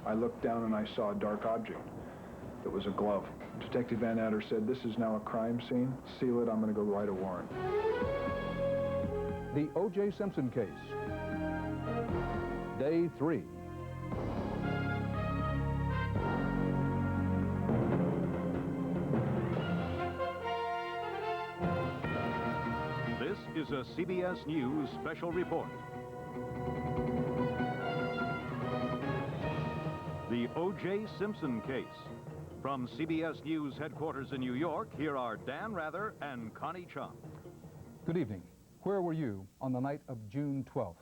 I looked down and I saw a dark object. It was a glove. Detective Van Adder said, "This is now a crime scene. Seal it, I'm going to go write a warrant." The O.J. Simpson case. Day 3. This is a CBS News special report. The O.J. Simpson case. From CBS News headquarters in New York, here are Dan Rather and Connie Chung. Good evening. Where were you on the night of June 12th?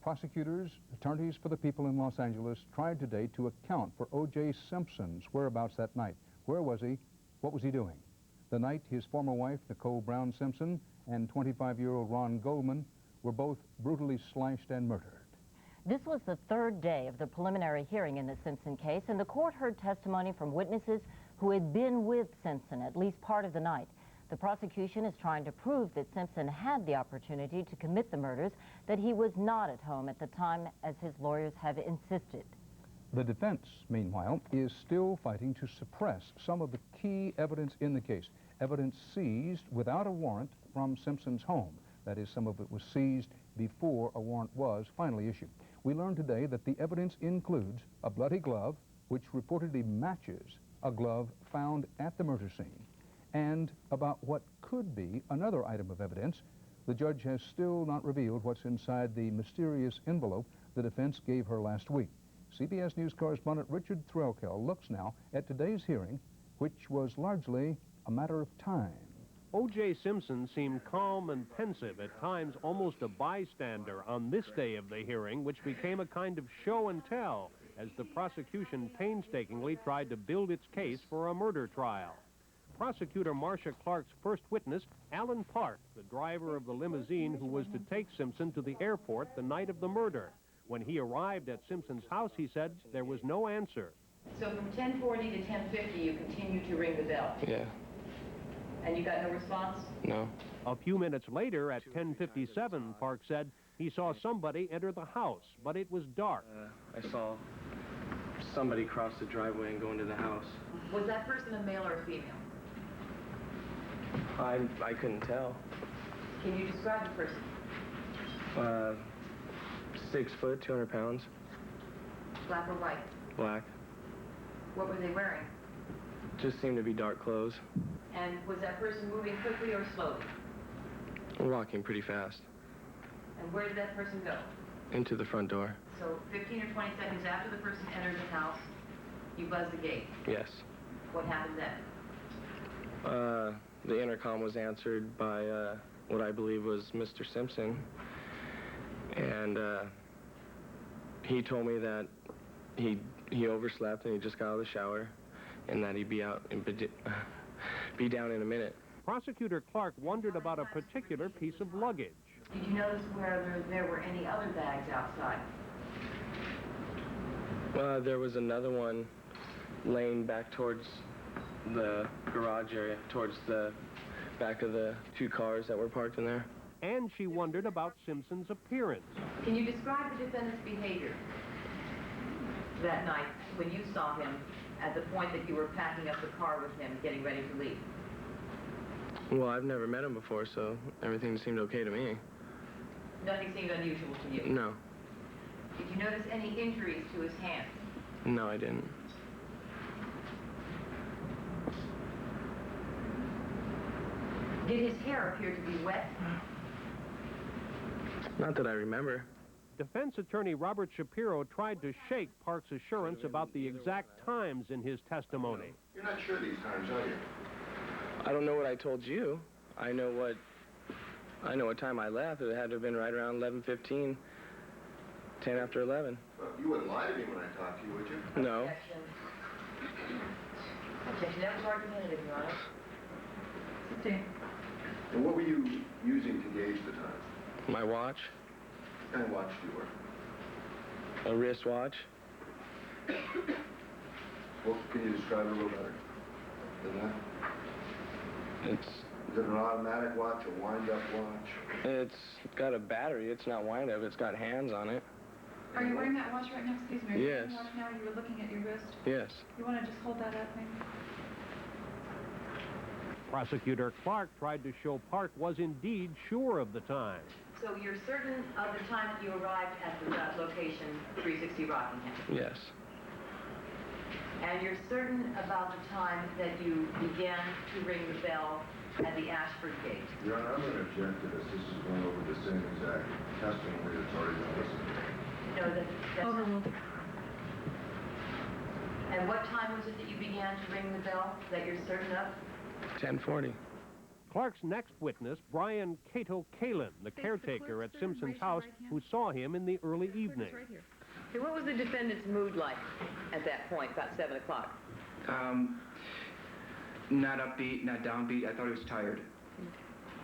Prosecutors, attorneys for the people in Los Angeles tried today to account for O.J. Simpson's whereabouts that night. Where was he? What was he doing? The night his former wife, Nicole Brown Simpson, and 25-year-old Ron Goldman were both brutally slashed and murdered. This was the third day of the preliminary hearing in the Simpson case, and the court heard testimony from witnesses who had been with Simpson at least part of the night. The prosecution is trying to prove that Simpson had the opportunity to commit the murders, that he was not at home at the time, as his lawyers have insisted. The defense, meanwhile, is still fighting to suppress some of the key evidence in the case. Evidence seized without a warrant from Simpson's home. That is, some of it was seized before a warrant was finally issued. We learned today that the evidence includes a bloody glove, which reportedly matches a glove found at the murder scene, and about what could be another item of evidence. The judge has still not revealed what's inside the mysterious envelope the defense gave her last week. CBS News correspondent Richard Threlkell looks now at today's hearing, which was largely a matter of time. O.J. Simpson seemed calm and pensive, at times almost a bystander on this day of the hearing, which became a kind of show and tell as the prosecution painstakingly tried to build its case for a murder trial. Prosecutor Marcia Clark's first witness, Alan Park, the driver of the limousine who was to take Simpson to the airport the night of the murder. When he arrived at Simpson's house, he said there was no answer. So from 10:40 to 10:50, you continued to ring the bell? Yeah. And you got no response? No. A few minutes later, at 10:57, Park said he saw somebody enter the house, but it was dark. I saw somebody cross the driveway and go into the house. Was that person a male or a female? I couldn't tell. Can you describe the person? 6 foot, 200 pounds. Black or white? Black. What were they wearing? Just seemed to be dark clothes. And was that person moving quickly or slowly? Walking pretty fast. And where did that person go? Into the front door. So 15 or 20 seconds after the person entered the house, you buzzed the gate? Yes. What happened then? The intercom was answered by what I believe was Mr. Simpson. And he told me that he overslept and he just got out of the shower and that he'd be out and be down in a minute. Prosecutor Clark wondered about a particular piece of luggage. Did you notice whether there were any other bags outside? There was another one laying back towards the garage area, towards the back of the 2 cars that were parked in there. And she wondered about Simpson's appearance. Can you describe the defendant's behavior that night when you saw him at the point that you were packing up the car with him, getting ready to leave? Well, I've never met him before, so everything seemed okay to me. Nothing seemed unusual to you? No. Did you notice any injuries to his hands? No, I didn't. Did his hair appear to be wet? Not that I remember. Defense attorney Robert Shapiro tried to shake Park's assurance about the exact times in his testimony. You're not sure these times, are you? I don't know what I told you. I know what time I left. It had to have been right around 11:15, 10 after 11. Well, you wouldn't lie to me when I talked to you, would you? No. Objection. Objection. That was argumentative, Your Honor. Sit down. And what were you using to gauge the time? My watch. What kind of watch do you wear? A wristwatch. Well, can you describe it a little better than that? Is it an automatic watch, a wind-up watch? It's got a battery. It's not wind-up. It's got hands on it. Are you wearing that watch right now? Excuse me. Are you Yes. wearing the watch now? You were looking at your wrist. Yes. You want to just hold that up, maybe? Prosecutor Clark tried to show Park was indeed sure of the time. So you're certain of the time that you arrived at the location, 360 Rockingham? Yes. And you're certain about the time that you began to ring the bell at the Ashford gate? Your Honor, I'm going to object to this. This is going over the same exact testimony that's already been listened to. No, that's... Overruled. And what time was it that you began to ring the bell that you're certain of? 10:40. Clark's next witness, Brian Cato Kalin, the caretaker at Simpson's house, who saw him in the early evening. Hey, what was the defendant's mood like at that point, about 7 o'clock? Not upbeat, not downbeat. I thought he was tired.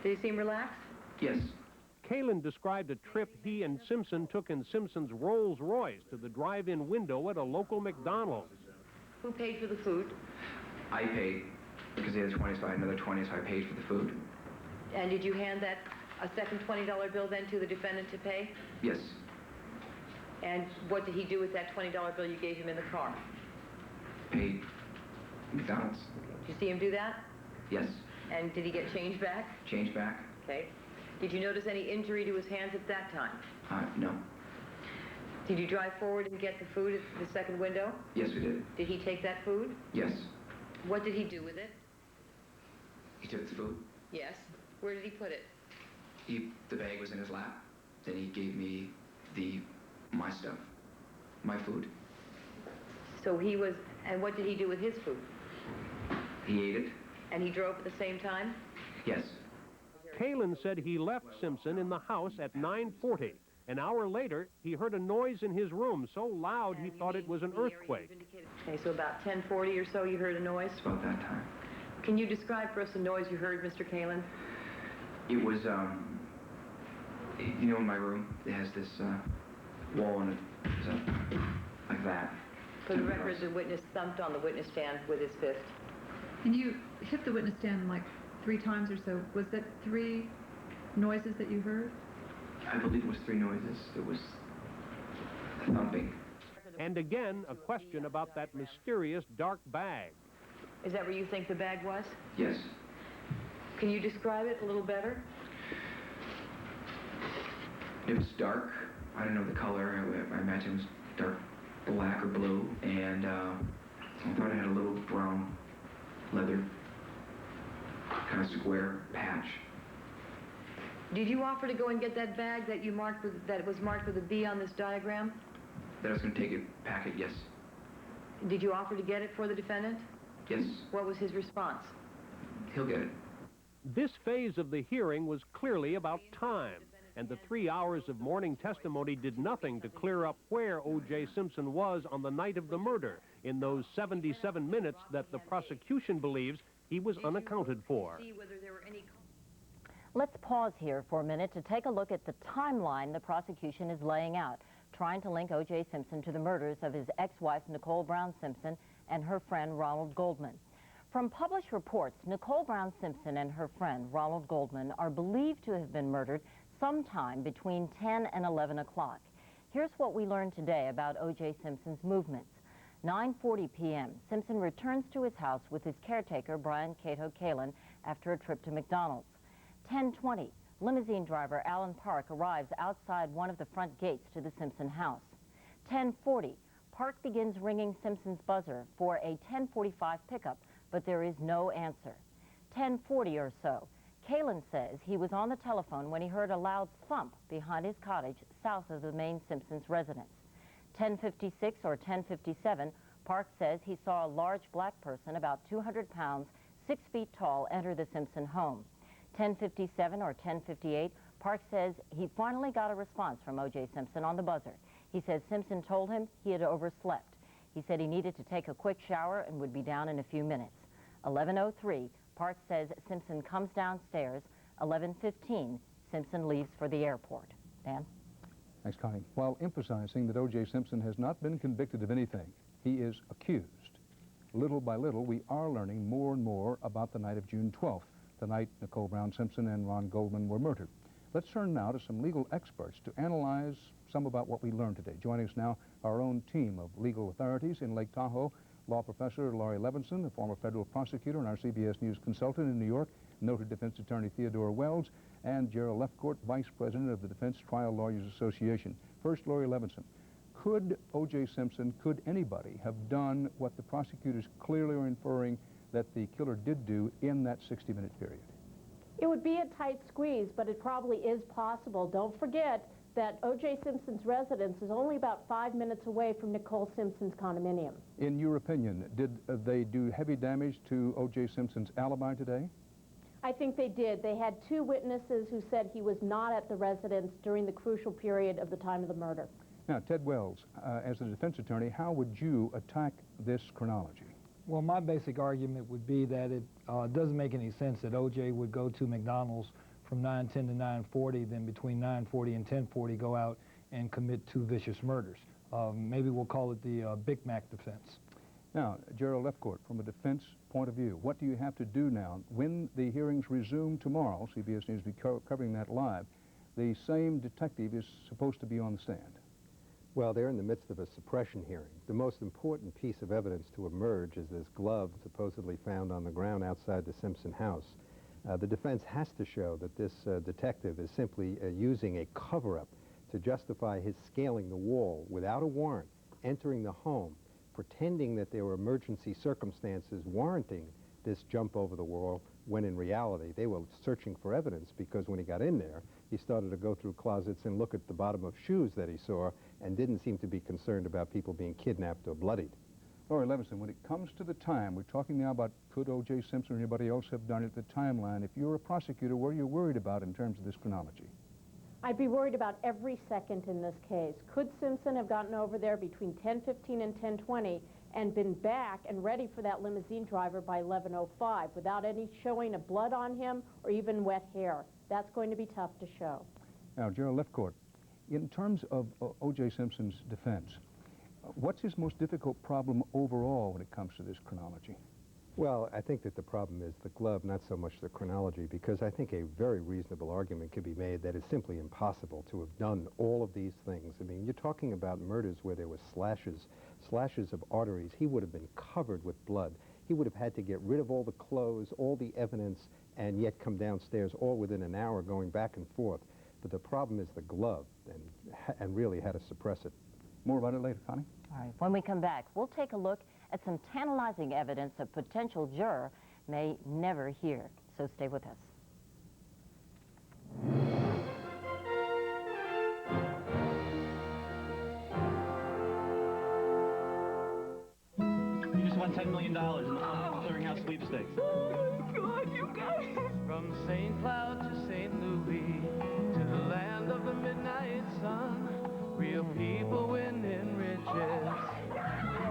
Did he seem relaxed? Yes. Kalin described a trip he and Simpson took in Simpson's Rolls Royce to the drive-in window at a local McDonald's. Who paid for the food? I paid because he had 20, so I had another 20, so I paid for the food. And did you hand a second $20 bill then to the defendant to pay? Yes. And what did he do with that $20 bill you gave him in the car? Paid McDonald's. Did you see him do that? Yes. And did he get change back? Change back? Okay. Did you notice any injury to his hands at that time? No. Did you drive forward and get the food at the second window? Yes, we did. Did he take that food? Yes. What did he do with it? He took the food. Yes. Where did he put it? The bag was in his lap. Then he gave me my stuff, my food. So and what did he do with his food? He ate it. And he drove at the same time? Yes. Kalin said he left Simpson in the house at 9:40. An hour later, he heard a noise in his room so loud he thought it was an earthquake. Okay, so about 10:40 or so you heard a noise? It's about that time. Can you describe for us the noise you heard, Mr. Kalin? It was, you know, in my room, it has this wall and it's like that. For the record, the witness thumped on the witness stand with his fist. And you hit the witness stand like 3 times or so. Was that 3 noises that you heard? I believe it was 3 noises. It was a thumping. And again, a question about that mysterious dark bag. Is that where you think the bag was? Yes. Can you describe it a little better? It was dark. I don't know the color. I imagine it was dark black or blue. And I thought it had a little brown leather kind of square patch. Did you offer to go and get that bag that was marked with a B on this diagram? That I was going to take it, pack it, yes. Did you offer to get it for the defendant? Yes. What was his response? He'll get it. This phase of the hearing was clearly about time, and the 3 hours of morning testimony did nothing to clear up where O.J. Simpson was on the night of the murder in those 77 minutes that the prosecution believes he was unaccounted for. Let's pause here for a minute to take a look at the timeline the prosecution is laying out, trying to link O.J. Simpson to the murders of his ex-wife, Nicole Brown Simpson, and her friend, Ronald Goldman. From published reports, Nicole Brown Simpson and her friend, Ronald Goldman, are believed to have been murdered sometime between 10 and 11 o'clock. Here's what we learned today about O.J. Simpson's movements. 9:40 p.m., Simpson returns to his house with his caretaker, Brian Cato Kalin, after a trip to McDonald's. 10:20, limousine driver Alan Park arrives outside one of the front gates to the Simpson house. 10:40, Park begins ringing Simpson's buzzer for a 10:45 pickup, but there is no answer. 10:40 or so, Kalin says he was on the telephone when he heard a loud thump behind his cottage south of the main Simpson's residence. 10:56 or 10:57, Park says he saw a large black person about 200 pounds, 6 feet tall, enter the Simpson home. 10:57 or 10:58, Park says he finally got a response from O.J. Simpson on the buzzer. He says Simpson told him he had overslept. He said he needed to take a quick shower and would be down in a few minutes. 11:03, Park says Simpson comes downstairs. 11:15, Simpson leaves for the airport. Dan? Thanks, Connie. While emphasizing that O.J. Simpson has not been convicted of anything, he is accused. Little by little, we are learning more and more about the night of June 12th, the night Nicole Brown Simpson and Ron Goldman were murdered. Let's turn now to some legal experts to analyze some about what we learned today. Joining us now, our own team of legal authorities in Lake Tahoe, law professor Laurie Levinson, a former federal prosecutor and our CBS News consultant in New York, noted defense attorney Theodore Wells, and Gerald Lefcourt, vice president of the Defense Trial Lawyers Association. First, Laurie Levinson. Could O.J. Simpson, could anybody have done what the prosecutors clearly are inferring that the killer did do in that 60-minute period? It would be a tight squeeze, but it probably is possible. Don't forget that O.J. Simpson's residence is only about 5 minutes away from Nicole Simpson's condominium. In your opinion, did they do heavy damage to O.J. Simpson's alibi today? I think they did. They had 2 witnesses who said he was not at the residence during the crucial period of the time of the murder. Now, Ted Wells, as a defense attorney, how would you attack this chronology? Well, my basic argument would be that it doesn't make any sense that O.J. would go to McDonald's from 9:10 to 9:40, then between 9:40 and 10:40 go out and commit 2 vicious murders. Maybe we'll call it the Big Mac defense. Now, Gerald Lefcourt, from a defense point of view, what do you have to do now? When the hearings resume tomorrow, CBS News will be covering that live, the same detective is supposed to be on the stand. Well, they're in the midst of a suppression hearing. The most important piece of evidence to emerge is this glove supposedly found on the ground outside the Simpson house. The defense has to show that this detective is simply using a cover-up to justify his scaling the wall without a warrant, entering the home, pretending that there were emergency circumstances warranting this jump over the wall, when in reality they were searching for evidence, because when he got in there, he started to go through closets and look at the bottom of shoes that he saw and didn't seem to be concerned about people being kidnapped or bloodied. Laurie Levinson, when it comes to the time, we're talking now about could O.J. Simpson or anybody else have done it, the timeline. If you're a prosecutor, what are you worried about in terms of this chronology? I'd be worried about every second in this case. Could Simpson have gotten over there between 10:15 and 10:20 and been back and ready for that limousine driver by 11:05 without any showing of blood on him or even wet hair? That's going to be tough to show. Now, Gerald Lefcourt, in terms of O.J. Simpson's defense, what's his most difficult problem overall when it comes to this chronology? Well, I think that the problem is the glove, not so much the chronology, because I think a very reasonable argument could be made that it's simply impossible to have done all of these things. I mean, you're talking about murders where there were slashes of arteries. He would have been covered with blood. He would have had to get rid of all the clothes, all the evidence, and yet come downstairs all within an hour going back and forth. But the problem is the glove, and really how to suppress it. More about it later, Connie. All right, when we come back, we'll take a look at some tantalizing evidence a potential juror may never hear. So stay with us. You just won $10 million in the clearinghouse sweepstakes. Oh, God, you guys! From St. Cloud to St. Louis, to the land of the midnight sun, real people winning riches.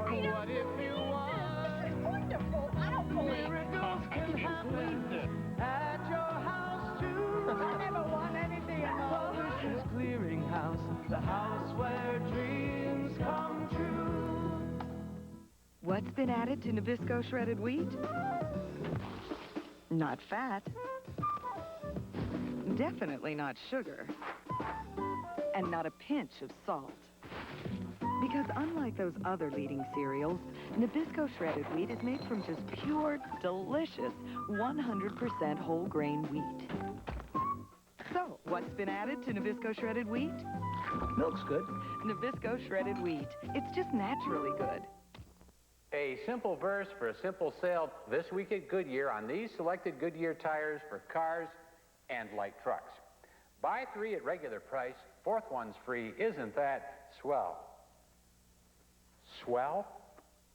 What if you won? It's wonderful. I don't believe miracles can happen at your house, too. I never won anything at all. Publishers Clearinghouse, the house where dreams come true. What's been added to Nabisco shredded wheat? Not fat. Definitely not sugar. And not a pinch of salt. Because unlike those other leading cereals, Nabisco shredded wheat is made from just pure, delicious, 100% whole grain wheat. So, what's been added to Nabisco shredded wheat? Milk's good. Nabisco shredded wheat. It's just naturally good. A simple verse for a simple sale this week at Goodyear on these selected Goodyear tires for cars and light trucks. Buy 3 at regular price, 4th one's free. Isn't that swell? Swell?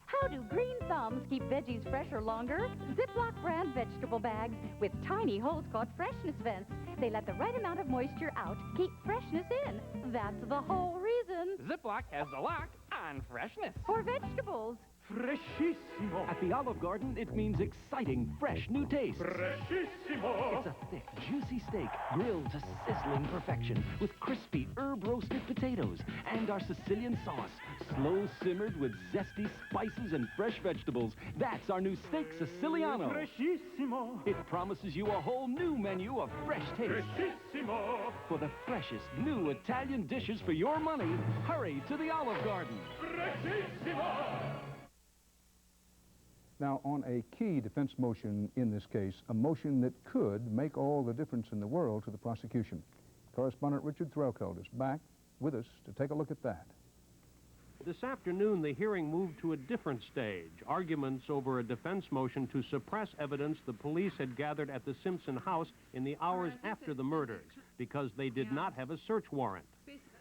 How do green thumbs keep veggies fresher longer? Ziploc brand vegetable bags with tiny holes called freshness vents. They let the right amount of moisture out, keep freshness in. That's the whole reason. Ziploc has the lock on freshness. For vegetables. Freshissimo. At the Olive Garden, it means exciting, fresh, new taste. Freshissimo. It's a thick, juicy steak grilled to sizzling perfection with crispy herb-roasted potatoes and our Sicilian sauce, slow simmered with zesty spices and fresh vegetables. That's our new steak Siciliano. Freshissimo. It promises you a whole new menu of fresh taste. Freshissimo. For the freshest new Italian dishes for your money, hurry to the Olive Garden. Now, on a key defense motion in this case, a motion that could make all the difference in the world to the prosecution. Correspondent Richard Threlkeld is back with us to take a look at that. This afternoon, the hearing moved to a different stage. Arguments over a defense motion to suppress evidence the police had gathered at the Simpson house in the hours after the murders because they did not have a search warrant.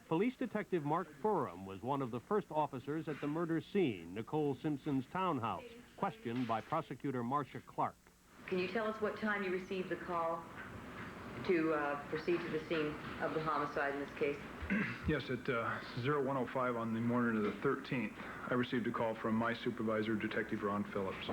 Police Detective Mark Furham was one of the first officers at the murder scene, Nicole Simpson's townhouse, questioned by prosecutor Marcia Clark. Can you tell us what time you received the call to proceed to the scene of the homicide in this case? Yes, at 01:05 on the morning of the 13th, I received a call from my supervisor, Detective Ron Phillips.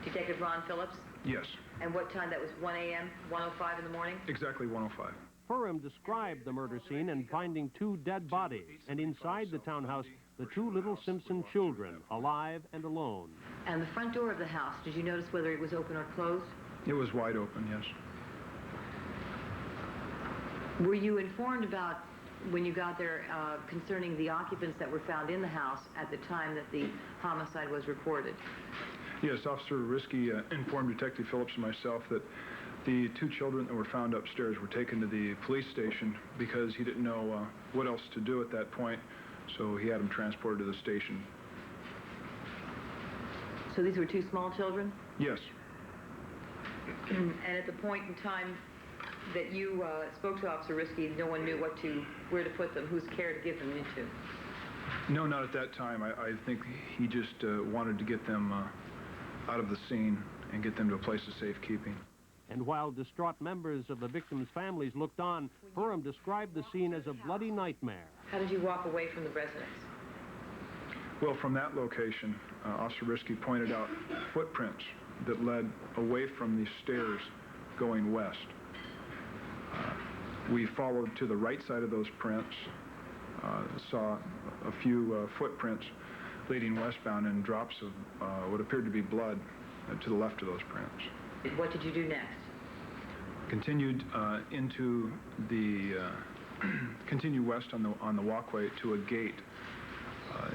Detective Ron Phillips? Yes. And what time? That was 1 a.m., 1:05 in the morning? Exactly 1:05. Furham described the murder scene and finding 2 dead bodies, and inside the townhouse, the 2 little Simpson children, alive and alone. And the front door of the house, did you notice whether it was open or closed? It was wide open, yes. Were you informed about, when you got there, concerning the occupants that were found in the house at the time that the homicide was reported? Yes, Officer Risky informed Detective Phillips and myself that the 2 children that were found upstairs were taken to the police station because he didn't know what else to do at that point, so he had them transported to the station. So these were 2 small children? Yes. And at the point in time that you spoke to Officer Risky, no one knew where to put them, whose care to give them into? No, not at that time. I think he just wanted to get them out of the scene and get them to a place of safekeeping. And while distraught members of the victims' families looked on, Furham described the scene as a bloody nightmare. How did you walk away from the residence? Well, from that location, Officer Risky pointed out footprints that led away from the stairs going west. We followed to the right side of those prints, saw a few footprints leading westbound and drops of what appeared to be blood to the left of those prints. What did you do next? Continued into the continue west on the walkway to a gate.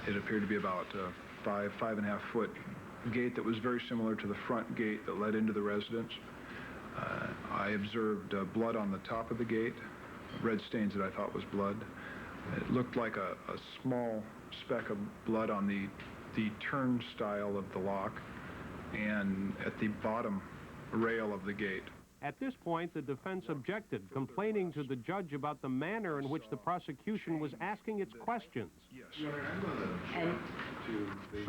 It appeared to be about 5.5 foot gate that was very similar to the front gate that led into the residence. I observed blood on the top of the gate, red stains that I thought was blood. It looked like a small speck of blood on the turnstile of the lock and at the bottom rail of the gate. At this point, the defense objected, complaining to the judge about the manner in which the prosecution was asking its questions. Yes. Your Honor, I'm going to object to the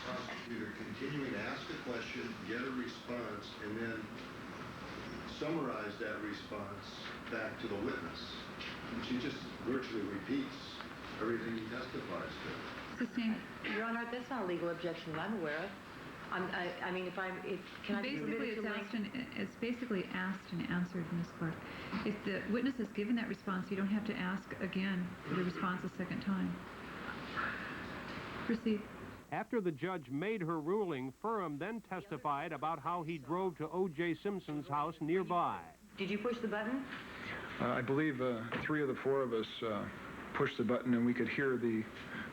prosecutor continuing to ask a question, get a response, and then summarize that response back to the witness. And she just virtually repeats everything he testifies to. Your Honor, that's not a legal objection that I'm aware of. I mean, can I be permitted to It's basically asked and answered, Ms. Clark. If the witness has given that response, you don't have to ask again for the response a second time. Proceed. After the judge made her ruling, Furham then testified about how he drove to O.J. Simpson's house nearby. Did you push the button? I believe 3 of the 4 of us pushed the button, and we could hear the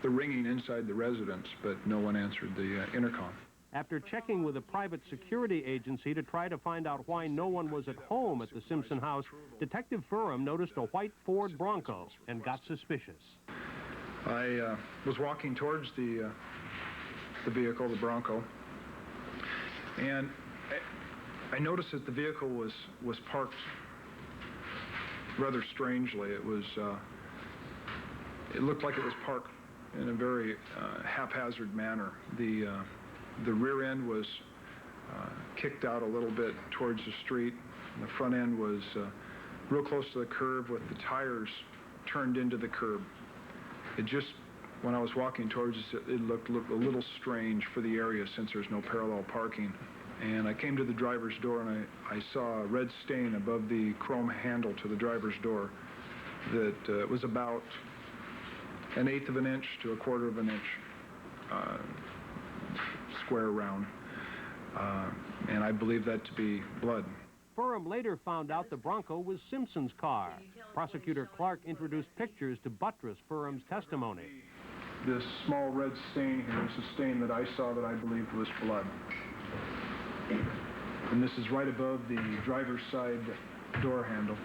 ringing inside the residence, but no one answered the intercom. After checking with a private security agency to try to find out why no one was at home at the Simpson house, Detective Furham noticed a white Ford Bronco and got suspicious. I was walking towards the vehicle, the Bronco, and I noticed that the vehicle was parked rather strangely. It looked like it was parked in a very haphazard manner. The rear end was kicked out a little bit towards the street. And the front end was real close to the curb with the tires turned into the curb. It just when I was walking towards it, it looked a little strange for the area since there's no parallel parking. And I came to the driver's door and I saw a red stain above the chrome handle to the driver's door that was about 1/8 of an inch to 1/4 of an inch square round. And I believe that to be blood. Furham later found out the Bronco was Simpson's car. Prosecutor Clark introduced pictures to buttress Furham's testimony. This small red stain here is a stain that I saw that I believed was blood. And this is right above the driver's side door handle.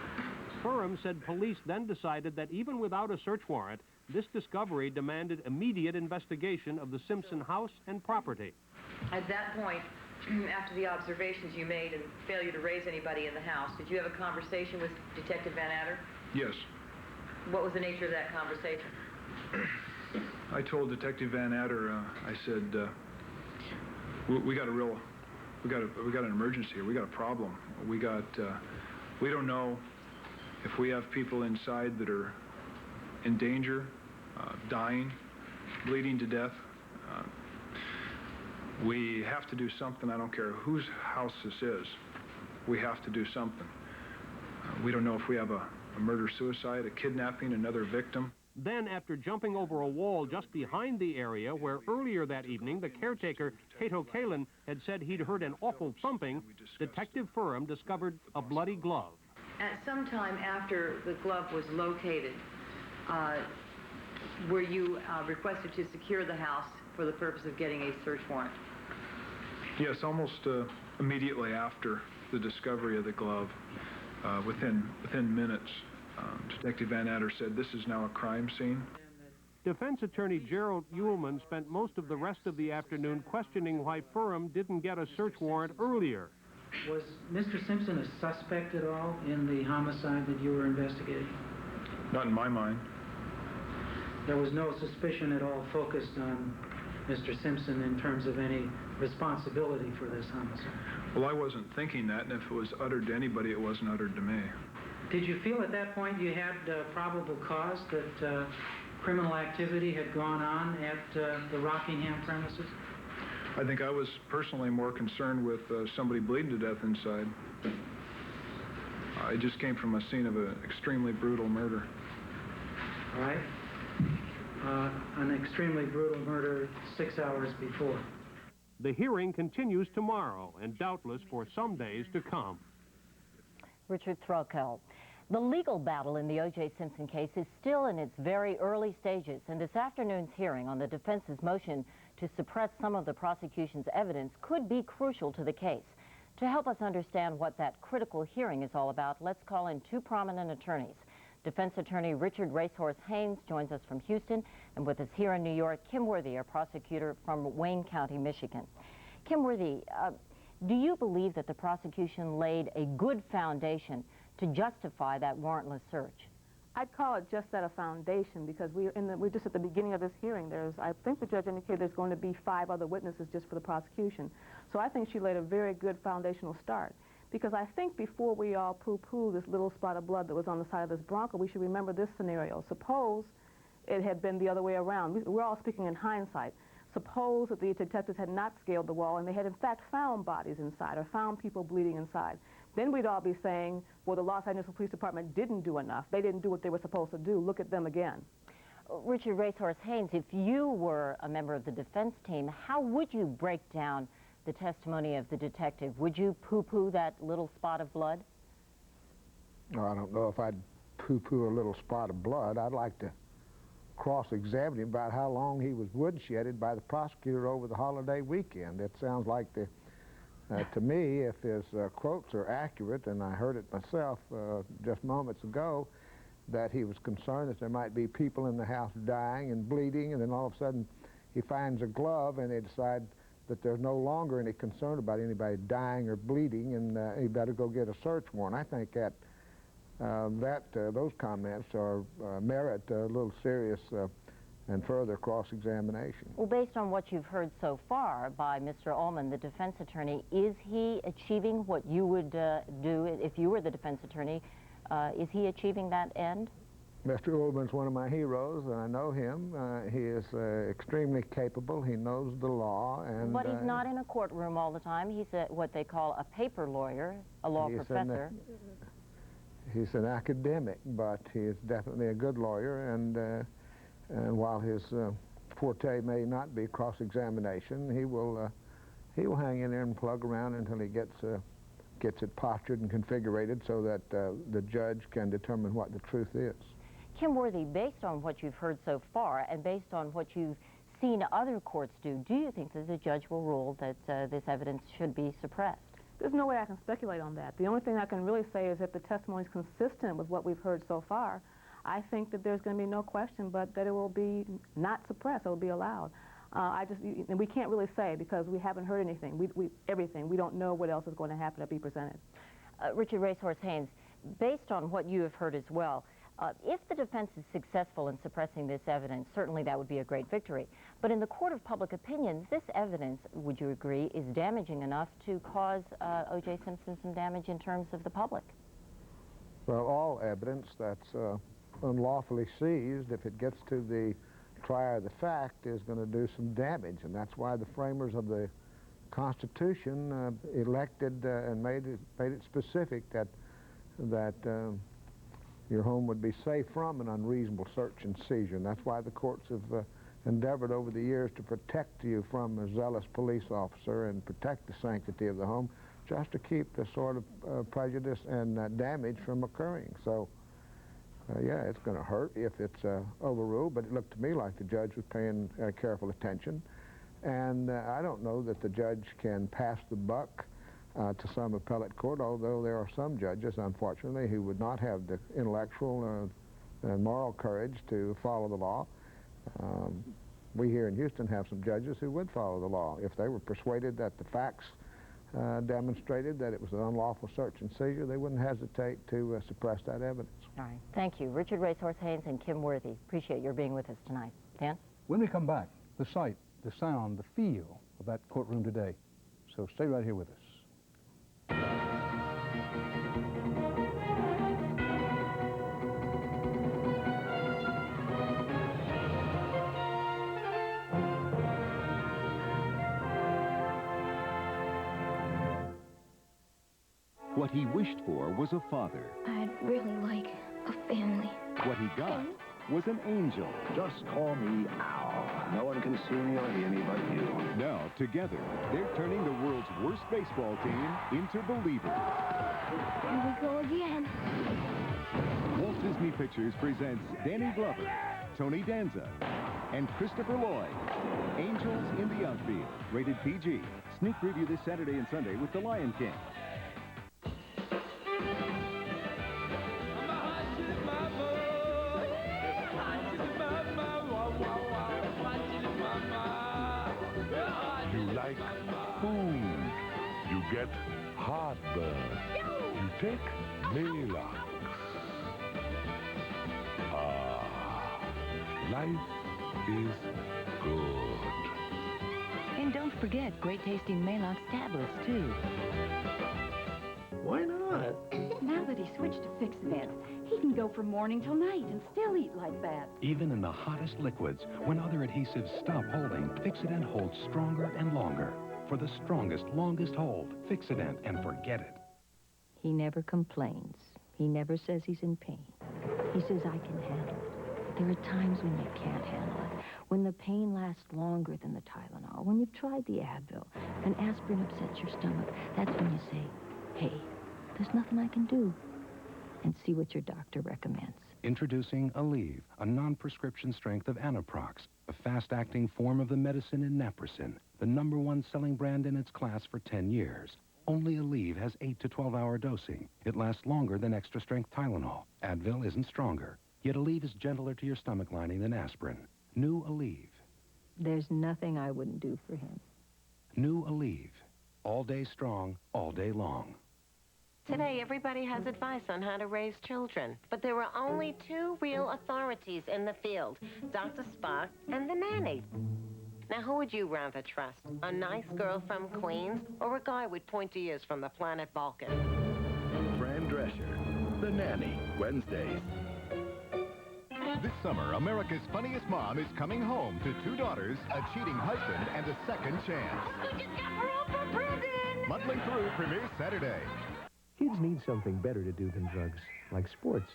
Furham said police then decided that even without a search warrant, this discovery demanded immediate investigation of the Simpson house and property. At that point, after the observations you made and failure to raise anybody in the house, did you have a conversation with Detective Van Adder? Yes. What was the nature of that conversation? I told Detective Van Adder, I said, we got an emergency here. We got a problem. We don't know if we have people inside that are in danger, dying, bleeding to death. We have to do something. I don't care whose house this is. We have to do something. We don't know if we have a murder-suicide, a kidnapping, another victim. Then, after jumping over a wall just behind the area where earlier that evening the caretaker, Cato Kalin, had said he'd heard an awful thumping, Detective Furham discovered a bloody glove. At some time after the glove was located, were you requested to secure the house for the purpose of getting a search warrant? Yes, almost immediately after the discovery of the glove, within minutes, Detective Van Adder said, "This is now a crime scene." Defense attorney Gerald Uhlman spent most of the rest of the afternoon questioning why Furham didn't get a search warrant earlier. Was Mr. Simpson a suspect at all in the homicide that you were investigating? Not in my mind. There was no suspicion at all focused on Mr. Simpson in terms of any responsibility for this homicide? Well, I wasn't thinking that, and if it was uttered to anybody, it wasn't uttered to me. Did you feel at that point you had probable cause that criminal activity had gone on at the Rockingham premises? I think I was personally more concerned with somebody bleeding to death inside. I just came from a scene of an extremely brutal murder. All right. An extremely brutal murder 6 hours before. The hearing continues tomorrow and doubtless for some days to come. Richard Threlkel. The legal battle in the O.J. Simpson case is still in its very early stages, and this afternoon's hearing on the defense's motion to suppress some of the prosecution's evidence could be crucial to the case. To help us understand what that critical hearing is all about, let's call in two prominent attorneys. Defense attorney Richard Racehorse Haynes joins us from Houston, and with us here in New York, Kim Worthy, a prosecutor from Wayne County, Michigan. Kim Worthy, do you believe that the prosecution laid a good foundation to justify that warrantless search? I'd call it just that, a foundation, because we're just at the beginning of this hearing. I think the judge indicated there's going to be 5 other witnesses just for the prosecution. So I think she laid a very good foundational start. Because I think before we all poo-poo this little spot of blood that was on the side of this Bronco, we should remember this scenario. Suppose it had been the other way around. We're all speaking in hindsight. Suppose that the detectives had not scaled the wall and they had in fact found bodies inside or found people bleeding inside. Then we'd all be saying, well, the Los Angeles Police Department didn't do enough. They didn't do what they were supposed to do. Look at them again. Richard Racehorse Haynes, if you were a member of the defense team, how would you break down the testimony of the detective? Would you poo-poo that little spot of blood? No, I don't know if I'd poo-poo a little spot of blood. I'd like to cross-examine him about how long he was woodshedded by the prosecutor over the holiday weekend. It sounds like, to me, if his quotes are accurate, and I heard it myself just moments ago, that he was concerned that there might be people in the house dying and bleeding, and then all of a sudden he finds a glove and they decide that there's no longer any concern about anybody dying or bleeding, and he better go get a search warrant. I think that those comments are merit a little serious and further cross-examination. Well, based on what you've heard so far by Mr. Ullman, the defense attorney, is he achieving what you would do if you were the defense attorney? Is he achieving that end? Mr. Ullman's one of my heroes, and I know him. He is extremely capable. He knows the law. And but he's not in a courtroom all the time. He's what they call a paper lawyer, a law professor. He's an academic, but he is definitely a good lawyer, and while his forte may not be cross-examination, he will hang in there and plug around until he gets it postured and configured so that the judge can determine what the truth is. Kim Worthy, based on what you've heard so far and based on what you've seen other courts do you think that the judge will rule that this evidence should be suppressed? There's no way I can speculate on that. The only thing I can really say is if the testimony is consistent with what we've heard so far, I think that there's going to be no question but that it will be not suppressed, it will be allowed. And we can't really say because we haven't heard anything, everything. We don't know what else is going to happen to be presented. Richard Racehorse Haynes, based on what you have heard as well, if the defense is successful in suppressing this evidence, certainly that would be a great victory. But in the court of public opinion, this evidence, would you agree, is damaging enough to cause O.J. Simpson some damage in terms of the public? Well, all evidence that's unlawfully seized, if it gets to the trier of the fact, is going to do some damage. And that's why the framers of the Constitution elected and made it specific that your home would be safe from an unreasonable search and seizure. And that's why the courts have endeavored over the years to protect you from a zealous police officer and protect the sanctity of the home, just to keep the sort of prejudice and damage from occurring. So, yeah, it's going to hurt if it's overruled, but it looked to me like the judge was paying careful attention. And I don't know that the judge can pass the buck to some appellate court, although there are some judges, unfortunately, who would not have the intellectual and moral courage to follow the law. We here in Houston have some judges who would follow the law if they were persuaded that the facts demonstrated that it was an unlawful search and seizure. They wouldn't hesitate to suppress that evidence. All right. Thank you. Richard Racehorse Haynes and Kim Worthy. Appreciate your being with us tonight. Dan? When we come back, the sight, the sound, the feel of that courtroom today. So stay right here with us. What he wished for was a father. I'd really like a family. What he got was an angel. Just call me Al. No one can see me or hear me but you. Now, together, they're turning the world's worst baseball team into believers. Here we go again. Walt Disney Pictures presents Danny Glover, Tony Danza, and Christopher Lloyd. Angels in the Outfield, rated PG. Sneak preview this Saturday and Sunday with The Lion King. You like food. You get heartburn. You take Maalox. Life is good. And don't forget great tasting Maalox tablets, too. Why not? Now that he switched to Fix-It, he can go from morning till night and still eat like that. Even in the hottest liquids, when other adhesives stop holding, Fix-It holds stronger and longer. For the strongest, longest hold, Fix-It and forget it. He never complains. He never says he's in pain. He says, I can handle it. There are times when you can't handle it, when the pain lasts longer than the Tylenol, when you've tried the Advil, and aspirin upsets your stomach. That's when you say, hey, there's nothing I can do, and see what your doctor recommends. Introducing Aleve, a non-prescription strength of Anaprox, a fast-acting form of the medicine in naproxen, the #1 selling brand in its class for 10 years. Only Aleve has 8 to 12-hour dosing. It lasts longer than extra-strength Tylenol. Advil isn't stronger, yet Aleve is gentler to your stomach lining than aspirin. New Aleve. There's nothing I wouldn't do for him. New Aleve. All day strong, all day long. Today, everybody has advice on how to raise children, but there are only two real authorities in the field, Dr. Spock and the nanny. Now, who would you rather trust? A nice girl from Queens or a guy with pointy ears from the planet Vulcan? Fran Drescher, The Nanny, Wednesdays. This summer, America's Funniest Mom is coming home to 2 daughters, a cheating husband, and a second chance. Muddling Through premieres Saturday. Kids need something better to do than drugs, like sports,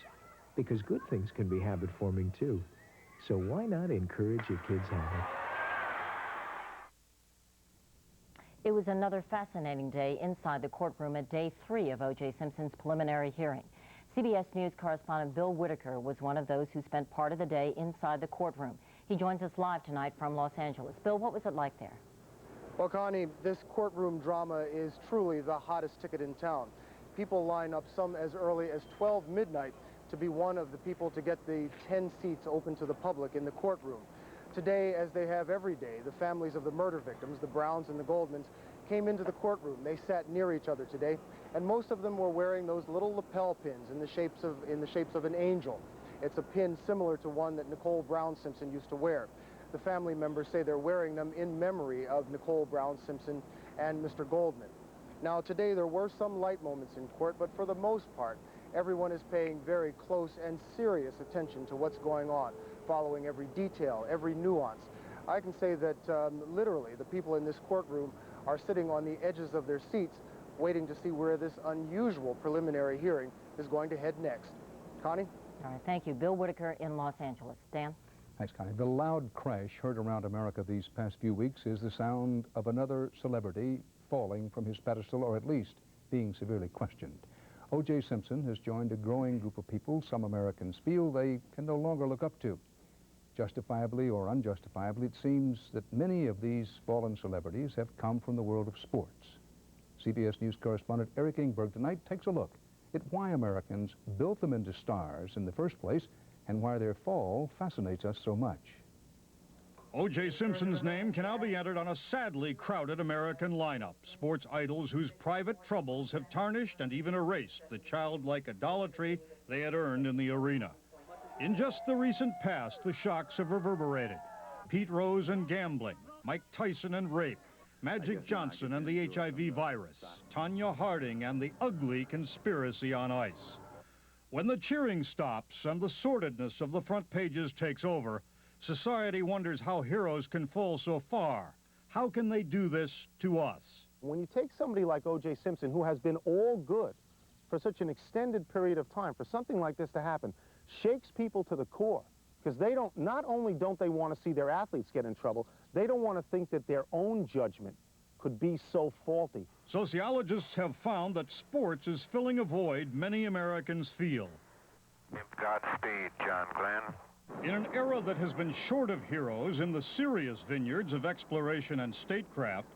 because good things can be habit-forming, too. So why not encourage your kids' habit? It was another fascinating day inside the courtroom at day 3 of O.J. Simpson's preliminary hearing. CBS News correspondent Bill Whitaker was one of those who spent part of the day inside the courtroom. He joins us live tonight from Los Angeles. Bill, what was it like there? Well, Connie, this courtroom drama is truly the hottest ticket in town. People line up some as early as 12 midnight to be one of the people to get the 10 seats open to the public in the courtroom. Today, as they have every day, the families of the murder victims, the Browns and the Goldmans, came into the courtroom. They sat near each other today, and most of them were wearing those little lapel pins in the shapes of an angel. It's a pin similar to one that Nicole Brown Simpson used to wear. The family members say they're wearing them in memory of Nicole Brown Simpson and Mr. Goldman. Now, today there were some light moments in court, but for the most part, everyone is paying very close and serious attention to what's going on, following every detail, every nuance. I can say that literally the people in this courtroom are sitting on the edges of their seats, waiting to see where this unusual preliminary hearing is going to head next. Connie? All right, thank you. Bill Whitaker in Los Angeles. Dan? Thanks, Connie. The loud crash heard around America these past few weeks is the sound of another celebrity falling from his pedestal, or at least being severely questioned. O.J. Simpson has joined a growing group of people some Americans feel they can no longer look up to. Justifiably or unjustifiably, it seems that many of these fallen celebrities have come from the world of sports. CBS News correspondent Eric Ingberg tonight takes a look at why Americans built them into stars in the first place and why their fall fascinates us so much. O.J. Simpson's name can now be entered on a sadly crowded American lineup. Sports idols whose private troubles have tarnished and even erased the childlike idolatry they had earned in the arena. In just the recent past, the shocks have reverberated. Pete Rose and gambling, Mike Tyson and rape, Magic Johnson and the HIV virus, Tanya Harding and the ugly conspiracy on ice. When the cheering stops and the sordidness of the front pages takes over, society wonders how heroes can fall so far. How can they do this to us? When you take somebody like O.J. Simpson, who has been all good for such an extended period of time, for something like this to happen, shakes people to the core, because they don't, not only don't they want to see their athletes get in trouble, they don't want to think that their own judgment could be so faulty. Sociologists have found that sports is filling a void many Americans feel. Godspeed, John Glenn. In an era that has been short of heroes in the serious vineyards of exploration and statecraft,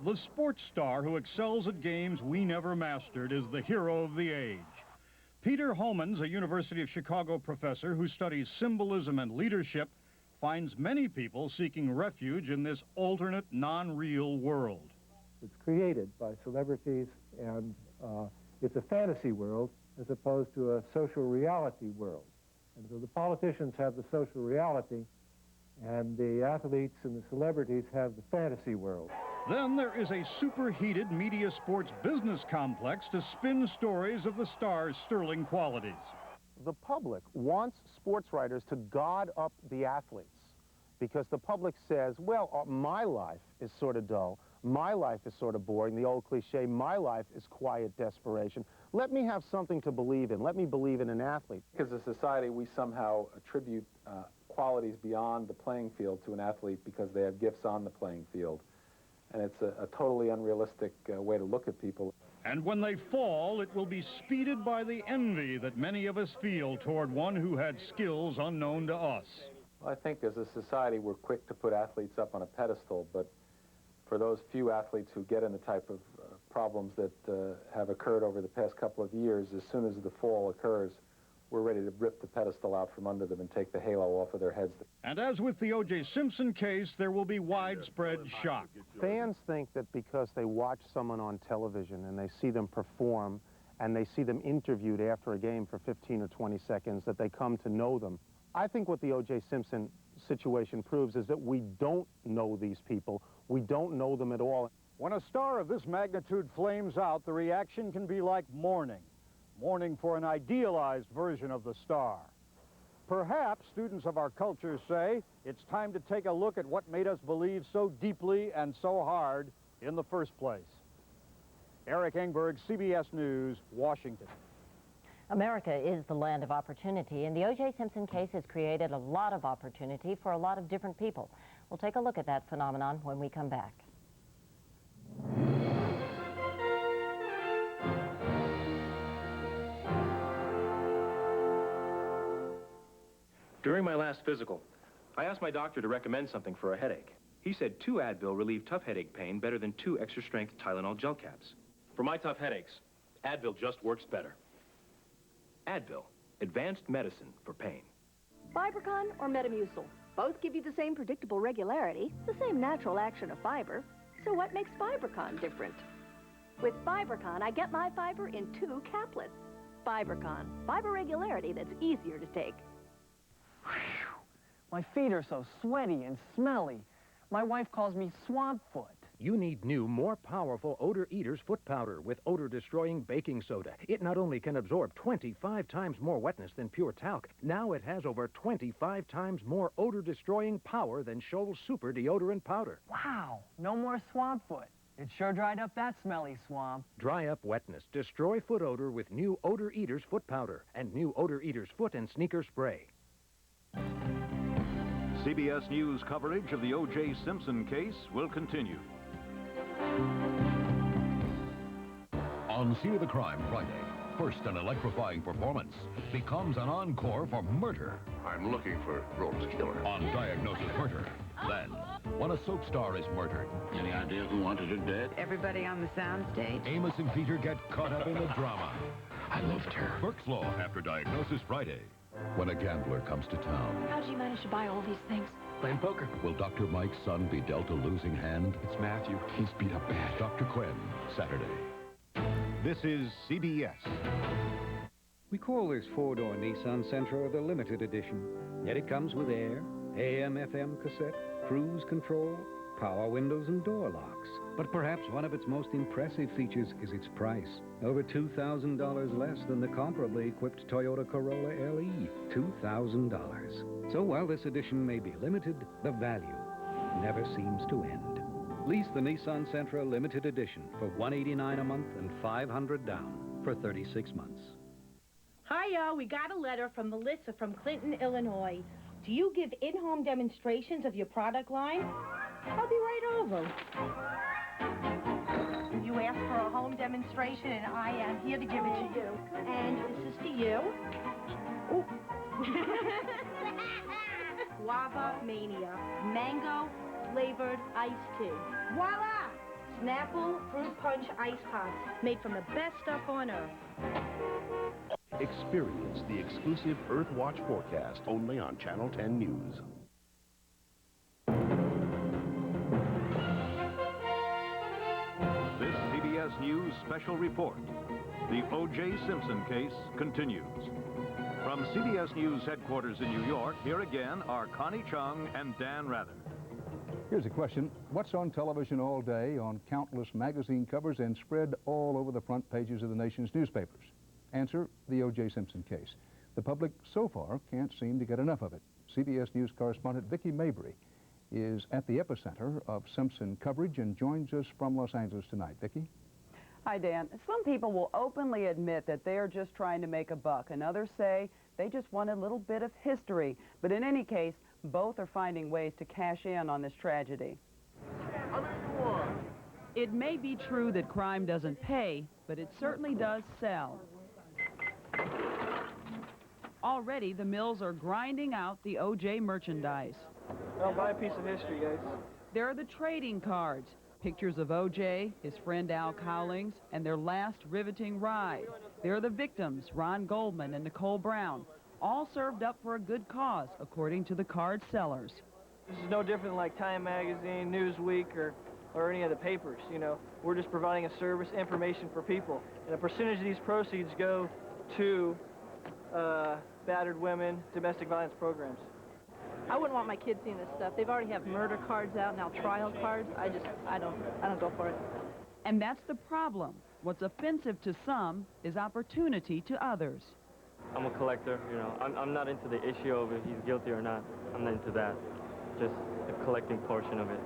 the sports star who excels at games we never mastered is the hero of the age. Peter Homans, a University of Chicago professor who studies symbolism and leadership, finds many people seeking refuge in this alternate, non-real world. It's created by celebrities, and it's a fantasy world as opposed to a social reality world. And so the politicians have the social reality, and the athletes and the celebrities have the fantasy world. Then there is a superheated media sports business complex to spin stories of the stars' sterling qualities. The public wants sports writers to god up the athletes, because the public says, well, my life is sort of dull, my life is sort of boring, the old cliche, my life is quiet desperation. Let me have something to believe in. Let me believe in an athlete. As a society, we somehow attribute qualities beyond the playing field to an athlete because they have gifts on the playing field. And it's a totally unrealistic way to look at people. And when they fall, it will be speeded by the envy that many of us feel toward one who had skills unknown to us. Well, I think as a society, we're quick to put athletes up on a pedestal, but for those few athletes who get in the type of problems that have occurred over the past couple of years, as soon as the fall occurs, we're ready to rip the pedestal out from under them and take the halo off of their heads. And as with the O.J. Simpson case, there will be widespread shock. Fans think that because they watch someone on television and they see them perform and they see them interviewed after a game for 15 or 20 seconds, that they come to know them. I think what the O.J. Simpson situation proves is that we don't know these people. We don't know them at all. When a star of this magnitude flames out, the reaction can be like mourning. Mourning for an idealized version of the star. Perhaps students of our culture say it's time to take a look at what made us believe so deeply and so hard in the first place. Eric Engberg, CBS News, Washington. America is the land of opportunity, and the O.J. Simpson case has created a lot of opportunity for a lot of different people. We'll take a look at that phenomenon when we come back. During my last physical, I asked my doctor to recommend something for a headache. He said 2 Advil relieve tough headache pain better than 2 extra-strength Tylenol gel caps. For my tough headaches, Advil just works better. Advil, advanced medicine for pain. Fibercon or Metamucil? Both give you the same predictable regularity, the same natural action of fiber. So what makes Fibercon different? With Fibercon, I get my fiber in 2 caplets. Fibercon, fiber regularity that's easier to take. My feet are so sweaty and smelly. My wife calls me swamp foot. You need new, more powerful Odor Eaters foot powder with odor-destroying baking soda. It not only can absorb 25 times more wetness than pure talc, now it has over 25 times more odor-destroying power than Scholl's Super Deodorant Powder. Wow, no more swamp foot. It sure dried up that smelly swamp. Dry up wetness. Destroy foot odor with new Odor Eaters foot powder and new Odor Eaters foot and sneaker spray. CBS News coverage of the O.J. Simpson case will continue. On Scene of the Crime Friday, first an electrifying performance becomes an encore for murder. I'm looking for Rhodes Killer. On Diagnosis Murder. Then, when a soap star is murdered. Any idea who wanted her dead? Everybody on the soundstage. Amos and Peter get caught up in the drama. I loved her. Burke's Law after Diagnosis Friday. When a gambler comes to town. How did you manage to buy all these things? Playing poker. Will Dr. Mike's son be dealt a losing hand? It's Matthew. He's beat up bad. Dr. Quinn, Saturday. This is CBS. We call this 4-door Nissan Sentra the limited edition. Yet it comes with air, AM/FM cassette, cruise control, power windows and door locks. But perhaps one of its most impressive features is its price. Over $2,000 less than the comparably equipped Toyota Corolla LE. $2,000. So while this edition may be limited, the value never seems to end. Lease the Nissan Sentra Limited Edition for $189 a month and $500 down for 36 months. Hi, y'all. We got a letter from Melissa from Clinton, Illinois. Do you give in-home demonstrations of your product line? I'll be right over. You asked for a home demonstration, and I am here to give it to you. And this is to you. Ooh. Guava Mania. Mango flavored iced tea. Voila! Snapple fruit punch ice pops. Made from the best stuff on earth. Experience the exclusive Earthwatch forecast only on Channel 10 News. This CBS News special report. The O.J. Simpson case continues. From CBS News headquarters in New York, here again are Connie Chung and Dan Rather. Here's a question. What's on television all day, on countless magazine covers, and spread all over the front pages of the nation's newspapers? Answer, the O.J. Simpson case. The public, so far, can't seem to get enough of it. CBS News correspondent Vicki Mabry is at the epicenter of Simpson coverage and joins us from Los Angeles tonight. Vicki? Hi, Dan. Some people will openly admit that they are just trying to make a buck, and others say they just want a little bit of history. But in any case, both are finding ways to cash in on this tragedy. It may be true that crime doesn't pay, but it certainly does sell. Already, the mills are grinding out the O.J. merchandise. I'll buy a piece of history, guys. There are the trading cards, pictures of O.J., his friend Al Cowlings, and their last riveting ride. There are the victims, Ron Goldman and Nicole Brown, all served up for a good cause, according to the card sellers. This is no different than like Time Magazine, Newsweek, or any of the papers, you know. We're just providing a service, information for people. And a percentage of these proceeds go to battered women, domestic violence programs. I wouldn't want my kids seeing this stuff. They've already have murder cards out, now trial cards. I don't go for it. And that's the problem. What's offensive to some is opportunity to others. I'm a collector, you know. I'm not into the issue of if he's guilty or not. I'm not into that. Just the collecting portion of it.